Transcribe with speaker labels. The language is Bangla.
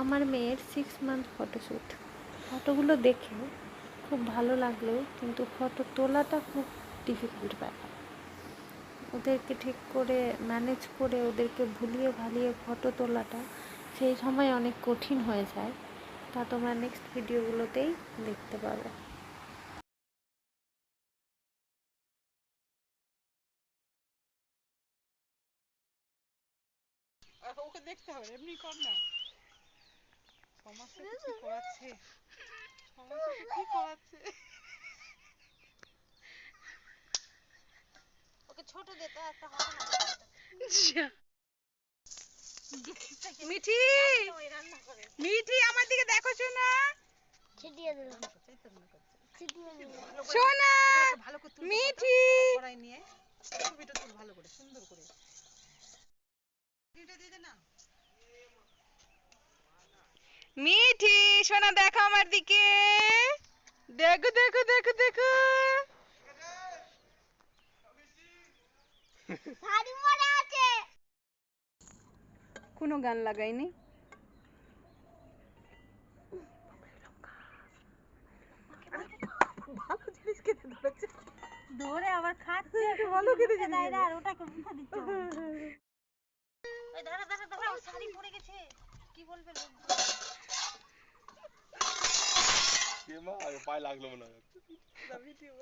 Speaker 1: আমার মেয়ের 6 মান্থ ফটোশ্যুট। ফটোগুলো দেখে খুব ভালো লাগলেও কিন্তু ফটো তোলাটা খুব ডিফিকাল্ট ব্যাপার। ওদেরকে ঠিক করে ম্যানেজ করে ওদেরকে ভুলিয়ে ভালিয়ে ফটো তোলাটা সেই সময় অনেক কঠিন হয়ে যায়। তা তোমরা নেক্সট ভিডিওগুলোতেই দেখতে পাবে।
Speaker 2: ওকে দেখতে হবে, এমনি কর না। সমস্যা কি করাচ্ছে, সমস্যা কি করাচ্ছে।
Speaker 1: ওকে ছোট দে তো, একটা হবে না।
Speaker 2: মিঠি, মিঠি আমার দিকে দেখো শোনা।
Speaker 1: ছিটিয়ে দিলাম।
Speaker 2: শোনা মিঠি, কড়াই নিয়ে ছবিটা তুল ভালো করে, সুন্দর করে। মিঠি সোনা দেখো আমার দিকে, দেখো দেখো দেখো দেখো। কোনো গান লাগাইনি। ভালো জিনিস খেতে ধরেছে,
Speaker 1: ধরে আবার খাচ্ছে,
Speaker 2: ভালো খেতে
Speaker 1: দেয় না আর ওটাকে মুখে দিতে হবে। ওই দাঁড়া দাঁড়া দাঁড়া, ওর শাড়ি পড়ে গেছে, কি বলবে লোক?
Speaker 3: কে মা পায়ে লাগলো মনে হয়।
Speaker 2: ভিডিও